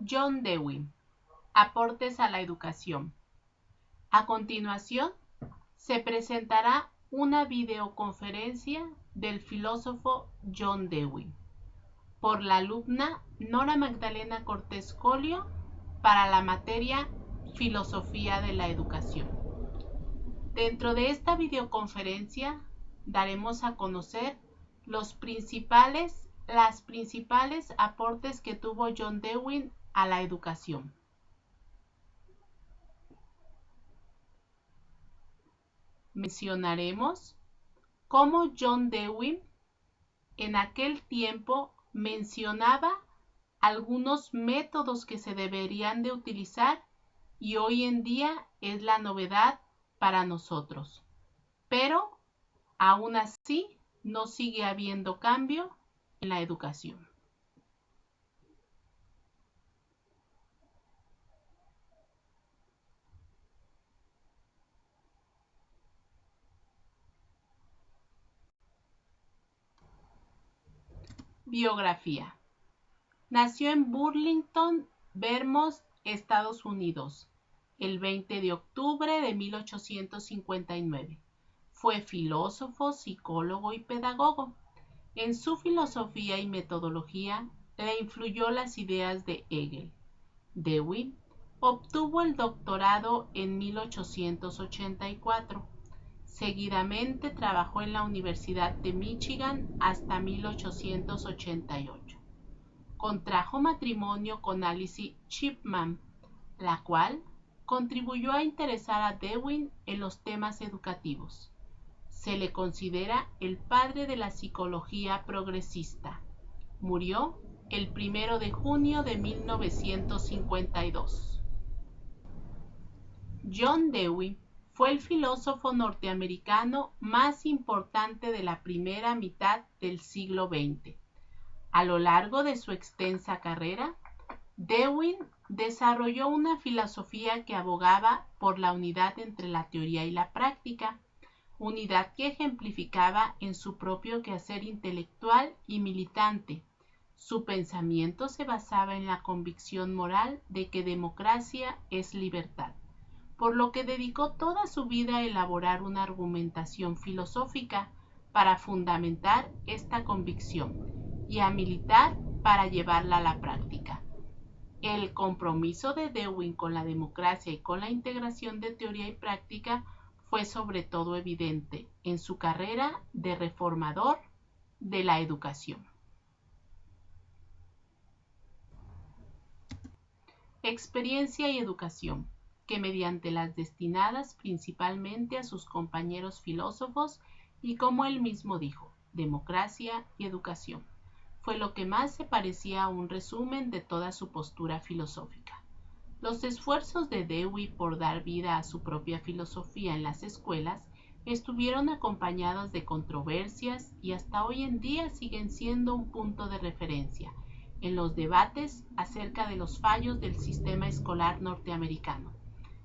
John Dewey. Aportes a la educación. A continuación, se presentará una videoconferencia del filósofo John Dewey por la alumna Nora Magdalena Cortés Colio para la materia Filosofía de la Educación. Dentro de esta videoconferencia daremos a conocer las principales aportes que tuvo John Dewey a la educación. Mencionaremos cómo John Dewey en aquel tiempo mencionaba algunos métodos que se deberían de utilizar y hoy en día es la novedad para nosotros. Pero aún así no sigue habiendo cambio en la educación. Biografía. Nació en Burlington, Vermont, Estados Unidos, el 20 de octubre de 1859. Fue filósofo, psicólogo y pedagogo. En su filosofía y metodología le influyó las ideas de Hegel. Dewey obtuvo el doctorado en 1884. Seguidamente trabajó en la Universidad de Michigan hasta 1888. Contrajo matrimonio con Alice Chipman, la cual contribuyó a interesar a Dewey en los temas educativos. Se le considera el padre de la psicología progresista. Murió el 1 de junio de 1952. John Dewey fue el filósofo norteamericano más importante de la primera mitad del siglo XX. A lo largo de su extensa carrera, Dewey desarrolló una filosofía que abogaba por la unidad entre la teoría y la práctica, unidad que ejemplificaba en su propio quehacer intelectual y militante. Su pensamiento se basaba en la convicción moral de que democracia es libertad, por lo que dedicó toda su vida a elaborar una argumentación filosófica para fundamentar esta convicción y a militar para llevarla a la práctica. El compromiso de Dewey con la democracia y con la integración de teoría y práctica fue sobre todo evidente en su carrera de reformador de la educación. Experiencia y educación, que mediante las destinadas principalmente a sus compañeros filósofos y como él mismo dijo, democracia y educación, fue lo que más se parecía a un resumen de toda su postura filosófica. Los esfuerzos de Dewey por dar vida a su propia filosofía en las escuelas estuvieron acompañados de controversias y hasta hoy en día siguen siendo un punto de referencia en los debates acerca de los fallos del sistema escolar norteamericano.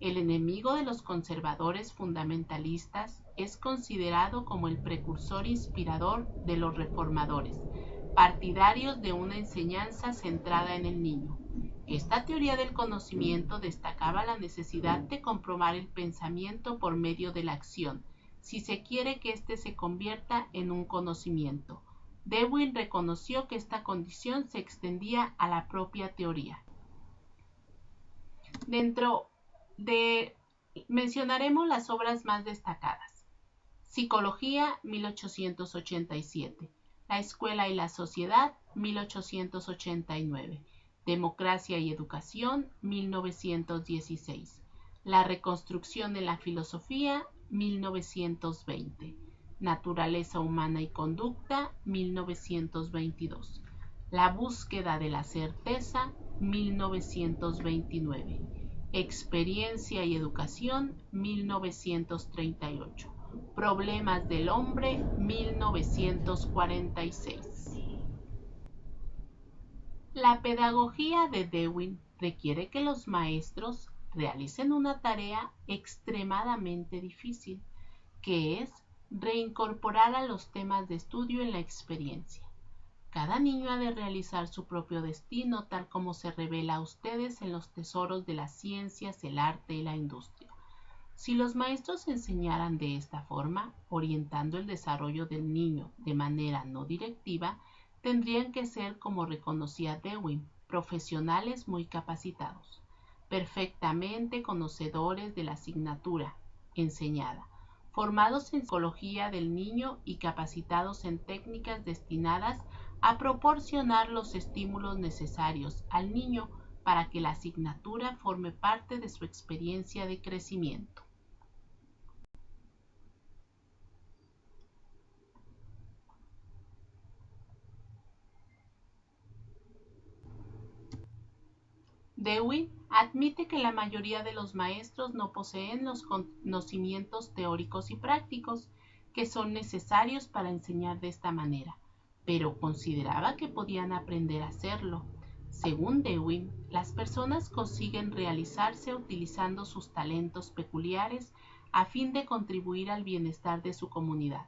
El enemigo de los conservadores fundamentalistas es considerado como el precursor inspirador de los reformadores, partidarios de una enseñanza centrada en el niño. Esta teoría del conocimiento destacaba la necesidad de comprobar el pensamiento por medio de la acción, si se quiere que éste se convierta en un conocimiento. Dewey reconoció que esta condición se extendía a la propia teoría. Mencionaremos las obras más destacadas. Psicología, 1887. La escuela y la sociedad, 1889. Democracia y educación, 1916. La reconstrucción de la filosofía, 1920. Naturaleza humana y conducta, 1922. La búsqueda de la certeza, 1929. Experiencia y educación, 1938. Problemas del hombre, 1946. La pedagogía de Dewey requiere que los maestros realicen una tarea extremadamente difícil, que es reincorporar a los temas de estudio en la experiencia. Cada niño ha de realizar su propio destino, tal como se revela a ustedes en los tesoros de las ciencias, el arte y la industria. Si los maestros enseñaran de esta forma, orientando el desarrollo del niño de manera no directiva, tendrían que ser, como reconocía Dewey, profesionales muy capacitados, perfectamente conocedores de la asignatura enseñada, formados en psicología del niño y capacitados en técnicas destinadas a proporcionar los estímulos necesarios al niño para que la asignatura forme parte de su experiencia de crecimiento. Dewey admite que la mayoría de los maestros no poseen los conocimientos teóricos y prácticos que son necesarios para enseñar de esta manera, pero consideraba que podían aprender a hacerlo. Según Dewey, las personas consiguen realizarse utilizando sus talentos peculiares a fin de contribuir al bienestar de su comunidad,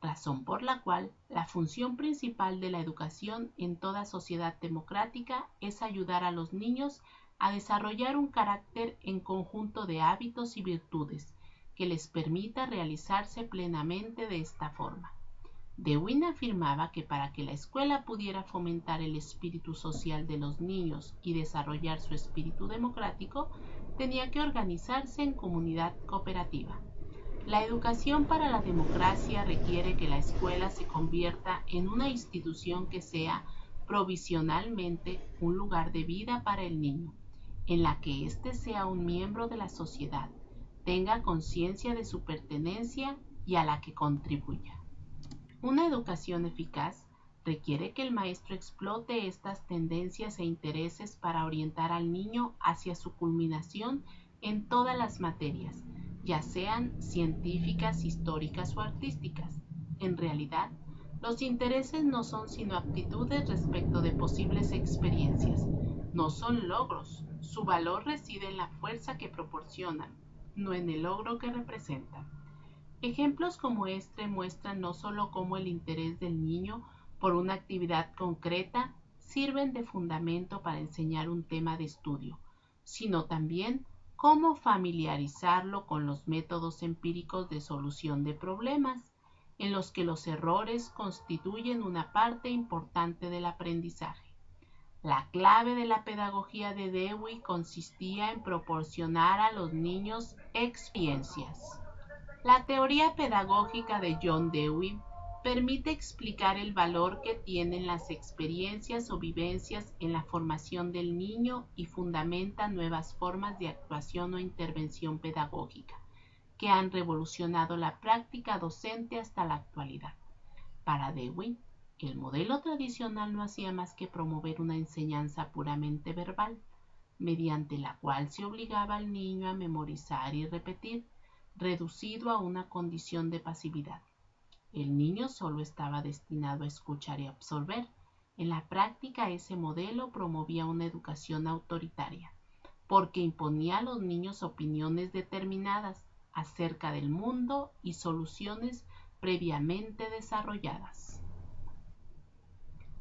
razón por la cual la función principal de la educación en toda sociedad democrática es ayudar a los niños a desarrollar un carácter en conjunto de hábitos y virtudes que les permita realizarse plenamente de esta forma. Dewey afirmaba que para que la escuela pudiera fomentar el espíritu social de los niños y desarrollar su espíritu democrático, tenía que organizarse en comunidad cooperativa. La educación para la democracia requiere que la escuela se convierta en una institución que sea provisionalmente un lugar de vida para el niño, en la que éste sea un miembro de la sociedad, tenga conciencia de su pertenencia y a la que contribuya. Una educación eficaz requiere que el maestro explote estas tendencias e intereses para orientar al niño hacia su culminación en todas las materias, ya sean científicas, históricas o artísticas. En realidad, los intereses no son sino aptitudes respecto de posibles experiencias, no son logros. Su valor reside en la fuerza que proporcionan, no en el logro que representan. Ejemplos como este muestran no solo cómo el interés del niño por una actividad concreta sirven de fundamento para enseñar un tema de estudio, sino también cómo familiarizarlo con los métodos empíricos de solución de problemas, en los que los errores constituyen una parte importante del aprendizaje. La clave de la pedagogía de Dewey consistía en proporcionar a los niños experiencias. La teoría pedagógica de John Dewey permite explicar el valor que tienen las experiencias o vivencias en la formación del niño y fundamenta nuevas formas de actuación o intervención pedagógica que han revolucionado la práctica docente hasta la actualidad. Para Dewey, el modelo tradicional no hacía más que promover una enseñanza puramente verbal, mediante la cual se obligaba al niño a memorizar y repetir, reducido a una condición de pasividad. El niño solo estaba destinado a escuchar y absorber. En la práctica, ese modelo promovía una educación autoritaria, porque imponía a los niños opiniones determinadas acerca del mundo y soluciones previamente desarrolladas.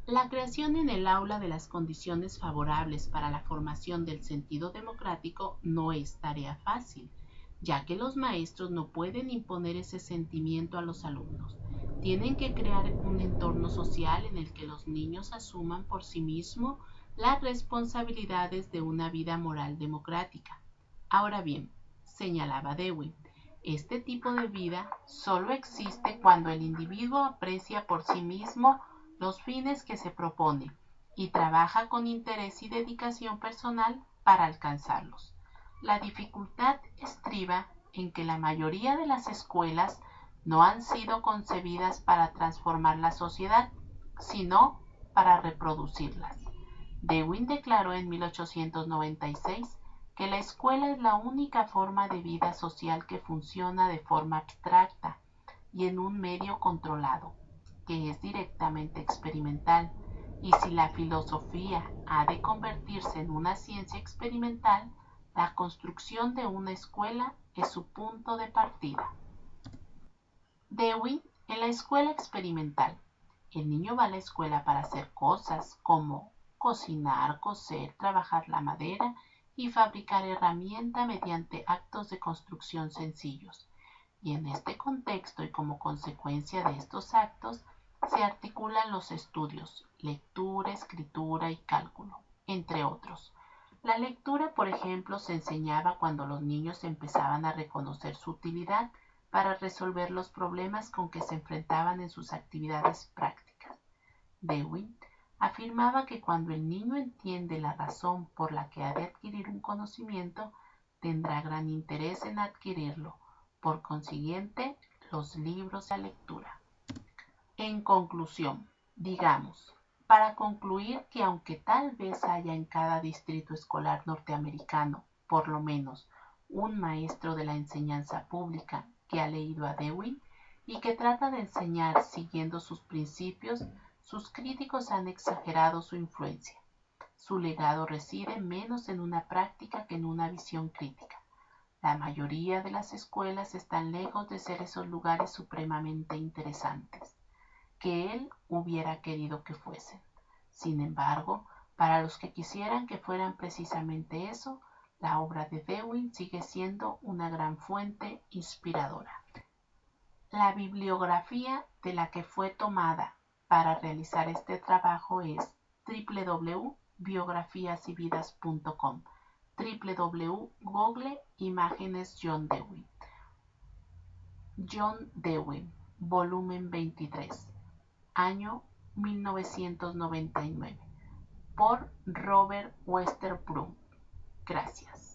La creación en el aula de las condiciones favorables para la formación del sentido democrático no es tarea fácil, ya que los maestros no pueden imponer ese sentimiento a los alumnos. Tienen que crear un entorno social en el que los niños asuman por sí mismos las responsabilidades de una vida moral democrática. Ahora bien, señalaba Dewey, este tipo de vida solo existe cuando el individuo aprecia por sí mismo los fines que se propone y trabaja con interés y dedicación personal para alcanzarlos. La dificultad estriba en que la mayoría de las escuelas no han sido concebidas para transformar la sociedad, sino para reproducirlas. Dewey declaró en 1896 que la escuela es la única forma de vida social que funciona de forma abstracta y en un medio controlado, que es directamente experimental, y si la filosofía ha de convertirse en una ciencia experimental, la construcción de una escuela es su punto de partida. Dewey en la escuela experimental. El niño va a la escuela para hacer cosas como cocinar, coser, trabajar la madera y fabricar herramienta mediante actos de construcción sencillos. Y en este contexto y como consecuencia de estos actos se articulan los estudios, lectura, escritura y cálculo, entre otros. La lectura, por ejemplo, se enseñaba cuando los niños empezaban a reconocer su utilidad para resolver los problemas con que se enfrentaban en sus actividades prácticas. Dewey afirmaba que cuando el niño entiende la razón por la que ha de adquirir un conocimiento, tendrá gran interés en adquirirlo. Por consiguiente, los libros de la lectura. En conclusión, digamos, para concluir que aunque tal vez haya en cada distrito escolar norteamericano, por lo menos, un maestro de la enseñanza pública que ha leído a Dewey y que trata de enseñar siguiendo sus principios, sus críticos han exagerado su influencia. Su legado reside menos en una práctica que en una visión crítica. La mayoría de las escuelas están lejos de ser esos lugares supremamente interesantes que él hubiera querido que fuesen. Sin embargo, para los que quisieran que fueran precisamente eso, la obra de Dewey sigue siendo una gran fuente inspiradora. La bibliografía de la que fue tomada para realizar este trabajo es www.biografiasyvidas.com, www.google Imágenes John Dewey. John Dewey, volumen 23, año 1999, por Robert Westerbrook. Gracias.